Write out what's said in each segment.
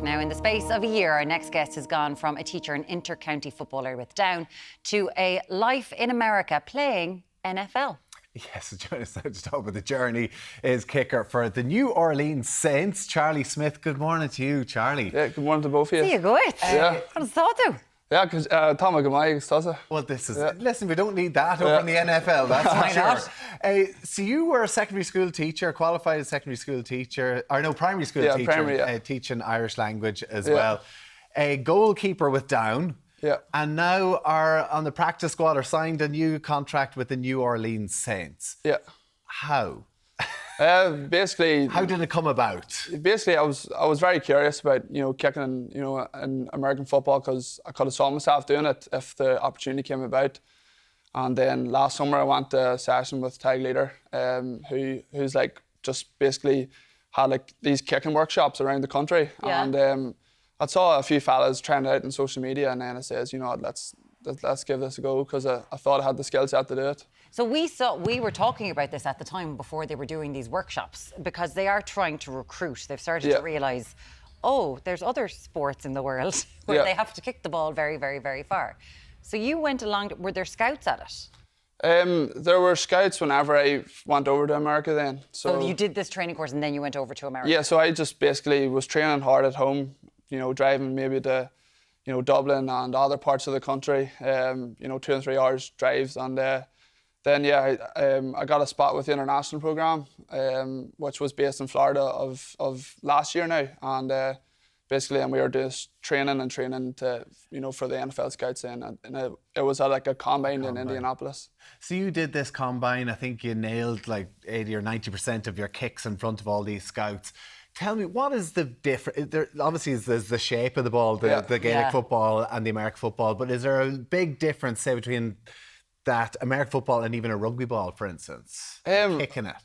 Now, in the space of a year, our next guest has gone from a teacher and inter-county footballer with Down to a life in America playing NFL. Yes, joining us now to talk about the journey is kicker for the New Orleans Saints, Charlie Smyth. Good morning to you, Charlie. Yeah, good morning to both of you. See you good. Yeah. What does that do? Yeah, because Tom Agamai, Well, this is... Yeah. Listen, we don't need that over in the NFL, that's for sure. So you were a secondary school teacher, qualified as secondary school teacher, or no, primary school teacher, teaching Irish language as well. A goalkeeper with Down. Yeah. And now are on the practice squad or signed a new contract with the New Orleans Saints. Yeah. How? Basically, how did it come about? Basically, I was very curious about kicking in American football because I could have saw myself doing it if the opportunity came about. And then last summer I went to a session with Tag Leader, who's like just basically had like these kicking workshops around the country. Yeah. And I saw a few fellas trying it out on social media, and then I says, let's give this a go because I thought I had the skill set to do it. So we were talking about this at the time before they were doing these workshops because they are trying to recruit. They've started to realise, oh, there's other sports in the world where they have to kick the ball very, very, very far. So you went along, were there scouts at it? There were scouts whenever I went over to America then. So you did this training course and then you went over to America? Yeah, so I just basically was training hard at home, driving maybe to Dublin and other parts of the country, 2 and 3 hours drives, and then I got a spot with the international program, which was based in Florida of last year now, and basically, and we were just training to for the NFL scouts and it was like a combine in Indianapolis. So you did this combine. I think you nailed like 80 or 90% of your kicks in front of all these scouts. Tell me, what is the difference? Obviously, there's the shape of the ball, the Gaelic football and the American football, but is there a big difference, say, between that American football and even a rugby ball, for instance? Kicking it.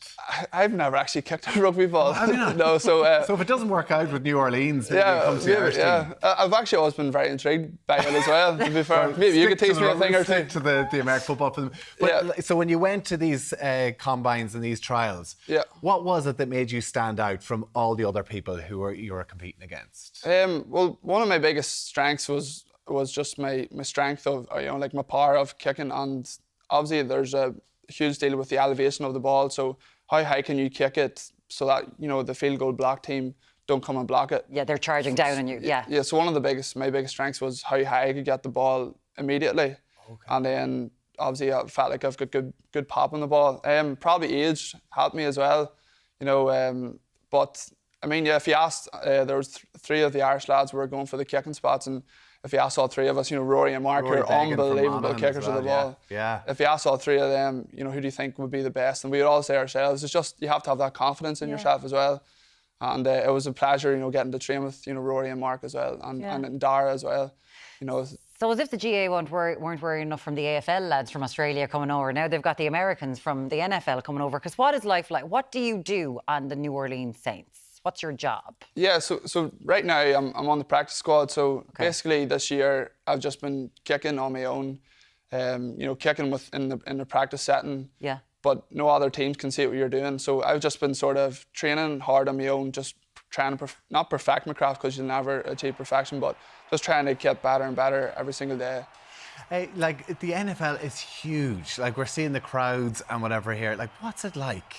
I've never actually kicked a rugby ball. Have you not? No, so if it doesn't work out with New Orleans, maybe it comes to the Irish team. I've actually always been very intrigued by it as well, to be fair. Maybe you could teach me a thing or two. Stick to the American football for them. But, so when you went to these combines and these trials, what was it that made you stand out from all the other people who you were competing against? Well, one of my biggest strengths was just my strength of, like my power of kicking, and obviously there's a huge deal with the elevation of the ball, so how high can you kick it so that the field goal block team don't come and block it? Yeah, they're charging down on you. Yeah, so one of my biggest strengths was how high I could get the ball immediately. And then obviously I felt like I've got good pop on the ball. Probably age helped me as well, but I mean, if you asked, there was 3 of the Irish lads who were going for the kicking spots, and if you asked all 3 of us, Rory and Mark are unbelievable kickers of the ball. Yeah. If you asked all 3 of them, who do you think would be the best? And we would all say ourselves. It's just, you have to have that confidence in yourself as well. And it was a pleasure, getting to train with, Rory and Mark as well, and Dara as well. So as if the GAA weren't worried enough from the AFL lads from Australia coming over, now they've got the Americans from the NFL coming over. Because what is life like? What do you do on the New Orleans Saints? What's your job? Yeah, so right now I'm on the practice squad. So basically this year I've just been kicking on my own, kicking in the practice setting. Yeah. But no other teams can see what you're doing. So I've just been sort of training hard on my own, just trying to not perfect my craft because you'll never achieve perfection, but just trying to get better and better every single day. Like the NFL is huge. Like we're seeing the crowds and whatever here. Like what's it like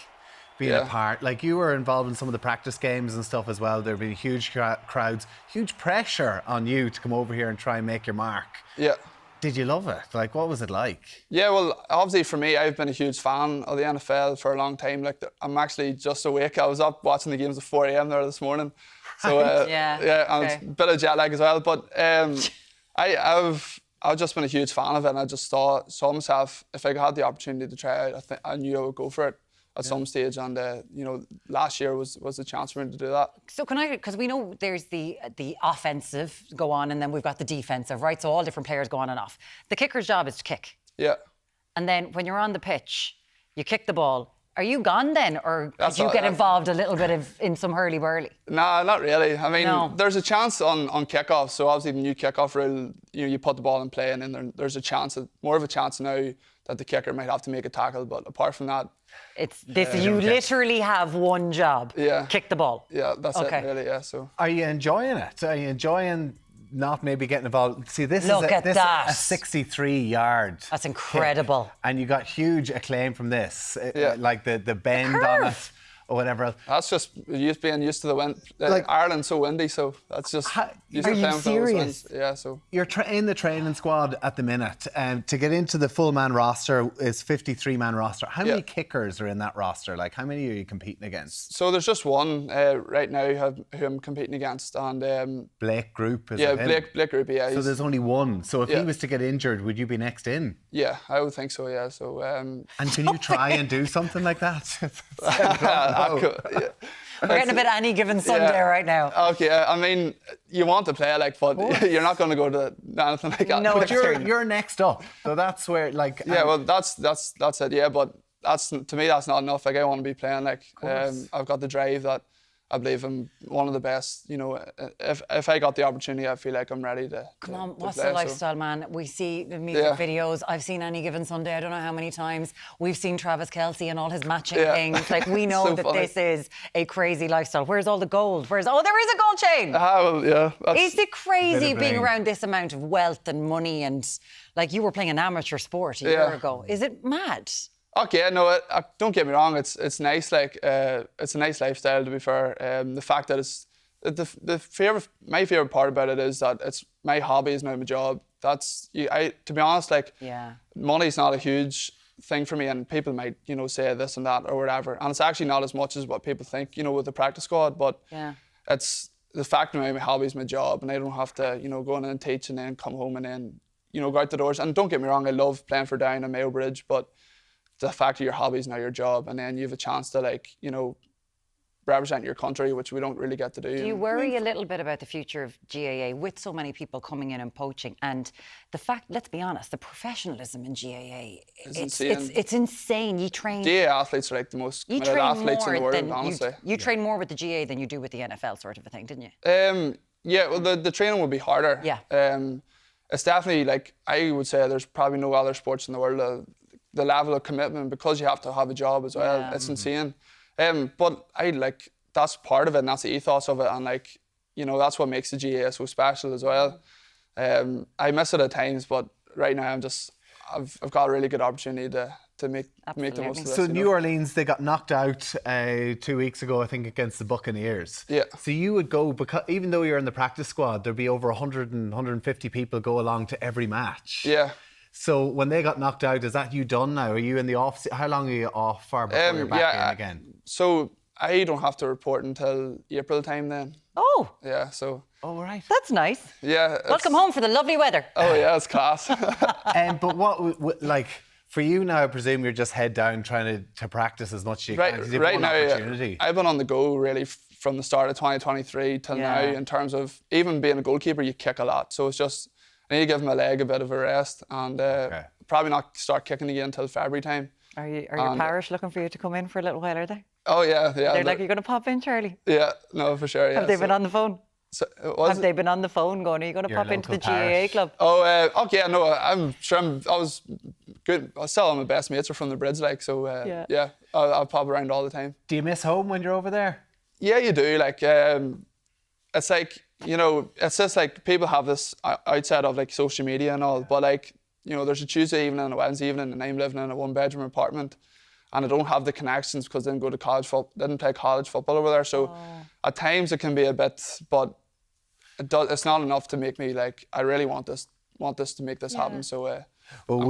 being a part? Like you were involved in some of the practice games and stuff as well. There've been huge crowds, huge pressure on you to come over here and try and make your mark. Yeah. Did you love it? Like, what was it like? Yeah, well, obviously for me, I've been a huge fan of the NFL for a long time. Like, I'm actually just awake. I was up watching the games at 4 a.m. there this morning. So, and it's a bit of jet lag as well. But I've just been a huge fan of it, and I just saw myself, if I had the opportunity to try it, I knew I would go for it at some stage, and last year was the chance for me to do that. So because we know there's the offensive go on, and then we've got the defensive, right? So all different players go on and off. The kicker's job is to kick. Yeah. And then when you're on the pitch, you kick the ball. Are you gone then, or did you get involved a little bit in some hurly-burly? Nah, not really. I mean, there's a chance on kickoff. So obviously the new kickoff rule, you put the ball in play, and then there's a chance, more of a chance now that the kicker might have to make a tackle. But apart from that, it's this. You literally have one job. Yeah. Kick the ball. Yeah, that's it really. Yeah. So. Are you enjoying it? Are you enjoying not maybe getting involved? See, this Look is at that. a 63-yard. That's incredible. Kick, and you got huge acclaim from this, like the bend curve. on it. Or whatever else. That's just being used to the wind. Like, Ireland's so windy, so that's just used to Are you playing for those serious? winds. Yeah, so you're in the training squad at the minute. To get into the full man roster is 53-man roster. How many kickers are in that roster? Like, how many are you competing against? So there's just one right now who I'm competing against, and Blake Group is Blake Group. Yeah. So there's only one. So if he was to get injured, would you be next in? Yeah, I would think so. Yeah. So. And can you try and do something like that? Yeah. We're getting a bit Any Given Sunday right now. Okay, I mean, you want to play like, but you're not going to go to anything like that. No, but you're next up, so that's where like. Yeah, well, that's it. Yeah, but to me that's not enough. Like I want to be playing. Like I've got the drive that I believe I'm one of the best. You know, if I got the opportunity, I feel like I'm ready to. Come on, what's play, the lifestyle, man? We see the music videos. I've seen Any Given Sunday, I don't know how many times. We've seen Travis Kelce and all his matching things. Like, we know So that funny. this is a crazy lifestyle. Where's all the gold? There is a gold chain. Well, yeah. Is it crazy being bling. around this amount of wealth and money and, like, you were playing an amateur sport a year ago? Is it mad? Okay, no, don't get me wrong. It's nice. Like it's a nice lifestyle. To be fair, the fact that it's my favorite part about it is that it's my hobby is now my job. To be honest, like money's not a huge thing for me, and people might say this and that or whatever, and it's actually not as much as what people think. With the practice squad, but it's the fact that my hobby is my job, and I don't have to go in and teach and then come home and then go out the doors. And don't get me wrong, I love playing for Down and Mayo Bridge, but the fact that your hobby is now your job, and then you have a chance to represent your country, which we don't really get to do. Do you worry a little bit about the future of GAA with so many people coming in and poaching, and the fact, let's be honest, the professionalism in GAA, it's insane. You train. GAA athletes are like the most committed athletes in the world, honestly. You train more with the GAA than you do with the NFL, sort of a thing, didn't you? Yeah, well, the training will be harder. Yeah. It's definitely, like, I would say there's probably no other sports in the world. The level of commitment, because you have to have a job as well, it's insane. But that's part of it, and that's the ethos of it, and that's what makes the GAA so special as well. I miss it at times, but right now I've got a really good opportunity to make the most of it. So New Orleans, they got knocked out 2 weeks ago, I think, against the Buccaneers. Yeah. So you would go, because even though you're in the practice squad, there'd be over 100 and 150 people go along to every match. Yeah. So when they got knocked out, is that you done now? Are you in the off? How long are you off for before you're back in again? So I don't have to report until April time then. Oh. Yeah, so. Oh, right. That's nice. Yeah. Welcome home for the lovely weather. Oh, yeah, it's class. But what, like, for you now, I presume you're just head down trying to practice as much as you can. 'Cause you've right one now, opportunity. I've been on the go really from the start of 2023 till now, in terms of even being a goalkeeper, you kick a lot. So it's just, I need to give my leg a bit of a rest, and probably not start kicking again until February time. Are your parish looking for you to come in for a little while, are they? Oh, yeah. They're like, you're going to pop in, Charlie? Yeah, no, for sure. Yeah. Have they been on the phone? So, Have they been on the phone going, are you going to pop into the parish. GAA club? Oh, okay, no, I'm sure I was good. I still all my best mates are from the Bridge, like, so yeah, I'll pop around all the time. Do you miss home when you're over there? Yeah, you do. Like, it's like, it's just like people have this outside of like social media and all, but like, there's a Tuesday evening and a Wednesday evening, and I'm living in a 1-bedroom apartment, and I don't have the connections because I didn't go to college didn't play college football over there. So at times it can be a bit, but it's not enough to make me like, I really want this to make this happen. So well,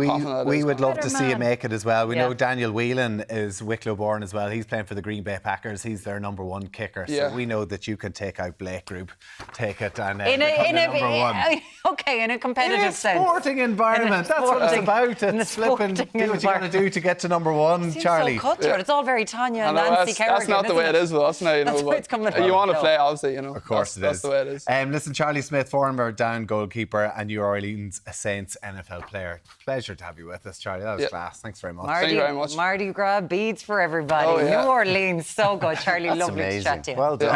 we would love to see you make it as well. We know Daniel Whelan is Wicklow born as well. He's playing for the Green Bay Packers. He's their #1 kicker. So we know that you can take out Blake Group, take it and become the #1. Okay, in a competitive sense. Sporting environment. That's what it's about. It's flipping. Do what you got to do to get to #1, Charlie. So cutthroat. It's all very Tanya and Nancy Kerrigan. That's not the way it is, though. That's now, That's where it's coming you want to play, obviously, Of course that's the way it is. Listen, Charlie Smyth, former Down goalkeeper and New Orleans Saints NFL player. Pleasure to have you with us, Charlie. That was class. Thanks very much. Thank you very much. Mardi Gras beads for everybody. Oh, yeah. New Orleans, so good. Charlie, lovely to chat to you. Well done.